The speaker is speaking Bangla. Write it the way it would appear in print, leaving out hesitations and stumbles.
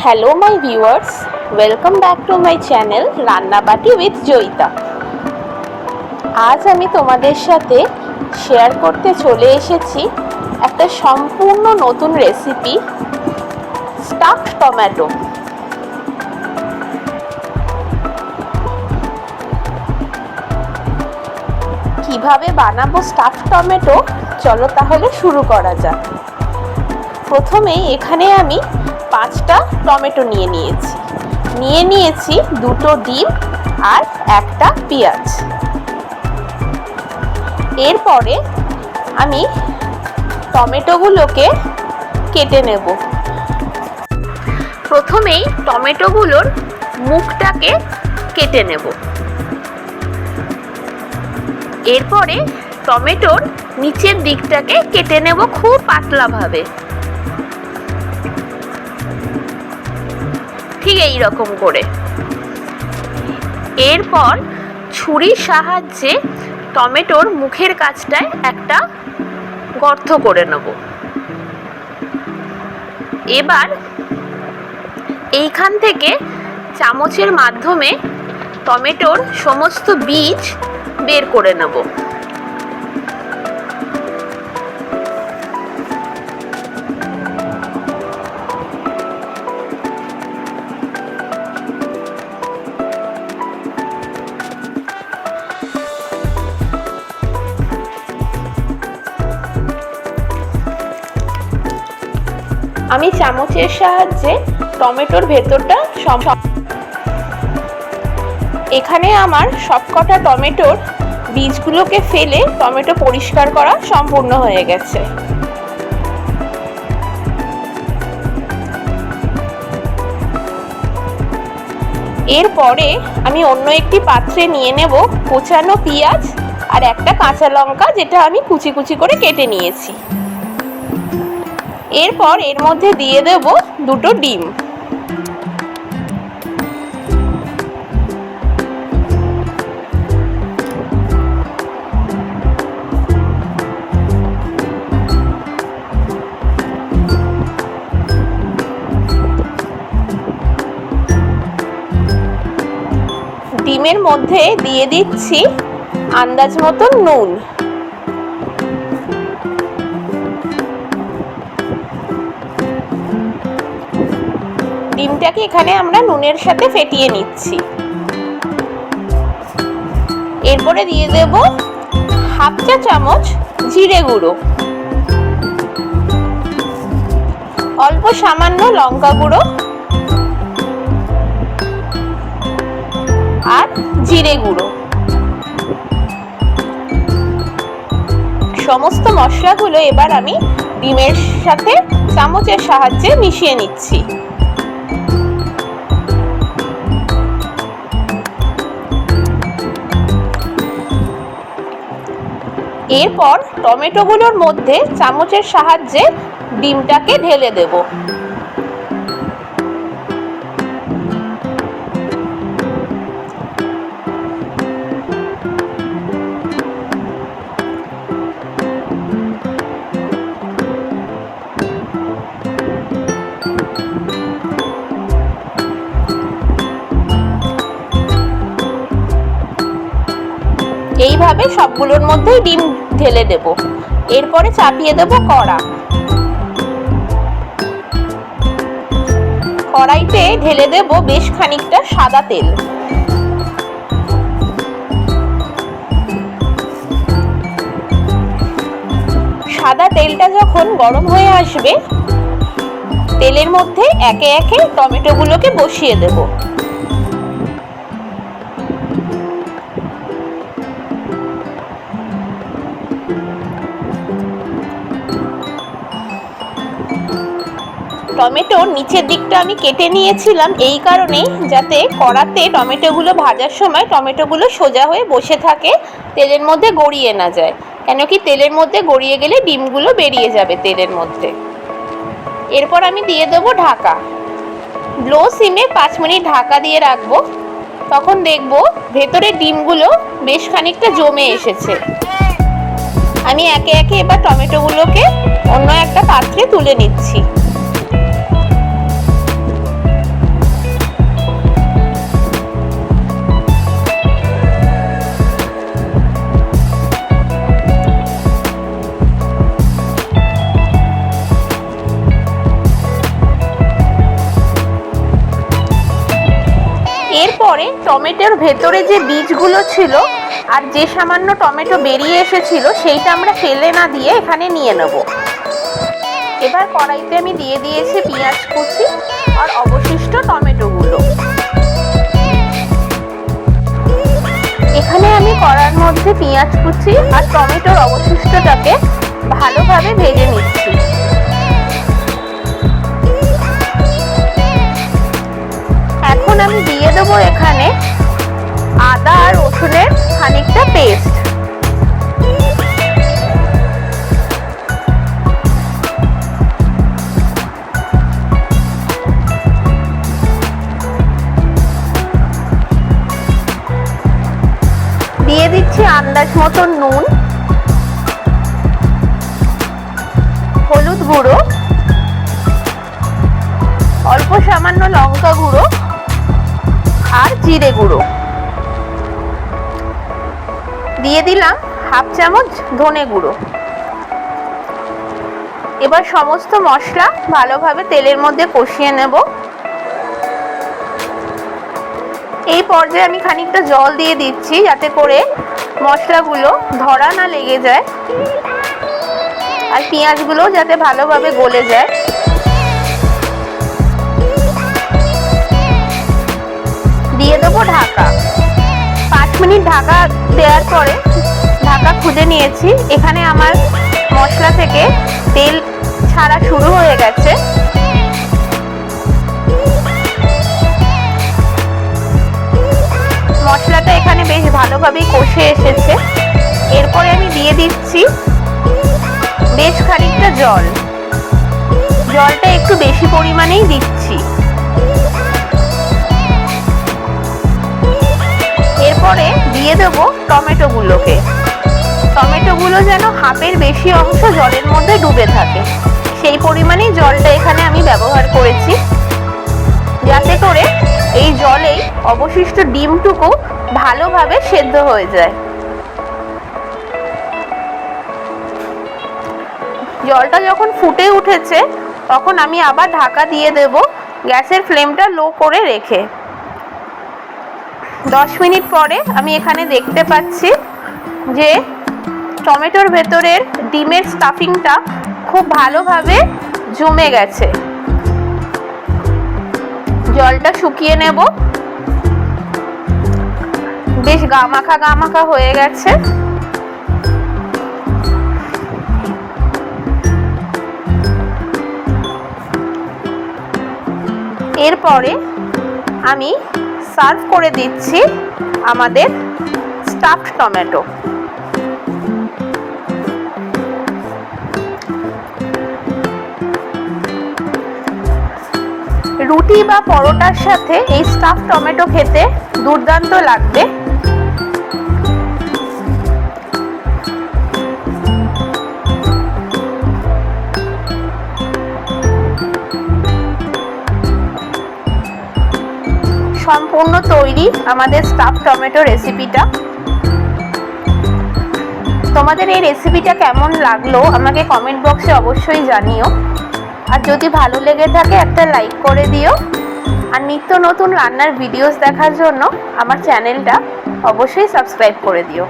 Hello my viewers, welcome back to my channel Rannabati with Joyita. আজ আমি তোমাদের সাথে শেয়ার করতে চলে এসেছি একটা সম্পূর্ণ নতুন রেসিপি, স্টাফড টমেটো। কিভাবে বানাবো স্টাফড টমেটো, চলো তাহলে শুরু করা যাক। প্রথমেই এখানে আমি 5টা টমেটো নিয়ে নিয়েছি 2টো ডিম আর একটা পেঁয়াজ। এরপরে আমি টমেটোগুলোকে কেটে নেব। প্রথমেই টমেটোগুলোর মুখটাকে কেটে নেব। এরপরে টমেটোর নিচের দিকটাকে কেটে নেব খুব পাতলাভাবে, ঠিক এই রকম করে। এরপর ছুরির সাহায্যে টমেটোর মুখের কাছটায় একটা গর্ত করে নেব। এবার এইখান থেকে চামচের মাধ্যমে টমেটোর সমস্ত বীজ বের করে নেব। আমি চামচের সাহায্যে টমেটোর ভেতরটা এখানে আমার সবকটা টমেটোর বীজগুলোকে ফেলে টমেটো পরিষ্কার করা সম্পূর্ণ হয়ে গেছে। এরপরে আমি অন্য একটি পাত্রে নিয়ে নেব কোচানো পেঁয়াজ আর একটা কাঁচা লঙ্কা, যেটা আমি কুচি কুচি করে কেটে নিয়েছি। এরপর এর মধ্যে দিয়ে দেব 2টো ডিম। ডিমের মধ্যে দিয়ে দিচ্ছি আন্দাজ মতো নুন। ডিমটাকে এখানে আমরা নুনের সাথে ফেটিয়ে নিচ্ছি। এরপরে দিয়ে দেব হাফ চা চামচ জিরে গুঁড়ো, অল্প সামান্য লঙ্কা গুঁড়ো আর জিরে গুঁড়ো। সমস্ত মশলাগুলো এবার আমি ডিমের সাথে চামচের সাহায্যে মিশিয়ে নিচ্ছি। এরপর টমেটোগুলোর মধ্যে চামচের সাহায্যে ডিমটাকে ঢেলে দেব। এইভাবে সবগুলোর মধ্যেই ডিম ঢেলে দেব। এরপরে চাপিয়ে দেব কড়াইতে ঢেলে দেব বেশ খানিকটা সাদা তেল। সাদা তেলটা যখন গরম হয়ে আসবে, তেলের মধ্যে একে একে টমেটোগুলোকে বসিয়ে দেব। টমেটোর নিচের দিকটা আমি কেটে নিয়েছিলাম এই কারণেই, যাতে কড়াতে টমেটোগুলো ভাজার সময় টমেটোগুলো সোজা হয়ে বসে থাকে, তেলের মধ্যে গড়িয়ে না যায়। কেন কি তেলের মধ্যে গড়িয়ে গেলে ডিমগুলো বেরিয়ে যাবে তেলের মধ্যে। এরপর আমি দিয়ে দেবো ঢাকা। লো সিমে 5 মিনিট ঢাকা দিয়ে রাখবো। তখন দেখবো ভেতরে ডিমগুলো বেশ খানিকটা জমে এসেছে। আমি একে একে এবার টমেটোগুলোকে অন্য একটা পাত্রে তুলে নিচ্ছি। এরপরে টমেটোর ভেতরে যে বীজগুলো ছিল আর যে সামান্য টমেটো বেরিয়ে এসেছিল সেইটা আমরা ফেলে না দিয়ে এখানে নিয়ে নেব। এবার কড়াইতে আমি দিয়ে দিয়েছি পেঁয়াজ কুচি আর অবশিষ্ট টমেটোগুলো। এখানে আমি কড়ার মধ্যে পেঁয়াজ কুচি আর টমেটোর অবশিষ্টটাকে ভালোভাবে ভেজে নিচ্ছি। এখন আমি দিয়ে দেবো এখানে আদা আর রসুনের খানিকটা পেস্ট। দিয়ে দিচ্ছি আন্দাজ মতো নুন, হলুদ গুঁড়ো, অল্প সামান্য লঙ্কা গুঁড়ো আর জিরে গুঁড়ো। দিয়ে দিলাম হাফ চামচ ধনে গুঁড়ো। এবার সমস্ত মশলা ভালোভাবে তেলের মধ্যে কষিয়ে নেব। এই পর্যায়ে আমি খানিকটা জল দিয়ে দিচ্ছি যাতে করে মশলাগুলো ধরা না লেগে যায় আর পেঁয়াজগুলো যাতে ভালোভাবে গলে যায়। দিয়ে দেবো ঢাকা। 5 মিনিট ঢাকা দেওয়ার পরে ঢাকা খুলে নিয়েছি। এখানে আমার মশলা থেকে তেল ছাড়া শুরু হয়ে গেছে। মশলাটা এখানে বেশ ভালোভাবেই কষে এসেছে। এরপরে আমি দিয়ে দিচ্ছি বেশ খানিকটা জল। জলটা একটু বেশি পরিমাণেই দিচ্ছি। এরপরে দিয়ে দেবো টমেটোগুলোকে। টমেটোগুলো যেন হাফের বেশি অংশ জলের মধ্যে ডুবে থাকে সেই পরিমাণেই জলটা এখানে আমি ব্যবহার করেছি, যাতে করে এই জলেই অবশিষ্ট ডিমটুকু ভালোভাবে সেদ্ধ হয়ে যায়। জলটা যখন ফুটে উঠেছে তখন আমি আবার ঢাকা দিয়ে দেব, গ্যাসের ফ্লেমটা লো করে রেখে। 10 মিনিট পরে আমি এখানে দেখতে পাচ্ছি যে টমেটোর ভেতরের ডিমের স্টাফিংটা খুব ভালোভাবে জমে গেছে। জলটা শুকিয়ে নেব। বেশ গামাখা গামাখা হয়ে গেছে। এরপরে আমি সার্ভ করে দিচ্ছি আমাদের স্টাফড টমেটো। রুটি বা পরোটার সাথে এই স্টাফড টমেটো খেতে দুর্দান্ত লাগবে। সম্পূর্ণ তৈরি আমাদের স্টাফড টমেটো রেসিপিটা। তোমাদের এই রেসিপিটা কেমন লাগলো আমাকে কমেন্ট বক্সে অবশ্যই জানিও। আর যদি ভালো লেগে থাকে একটা লাইক করে দিও। আর নিত্য নতুন রান্নার ভিডিওস দেখার জন্য আমার চ্যানেলটা অবশ্যই সাবস্ক্রাইব করে দিও।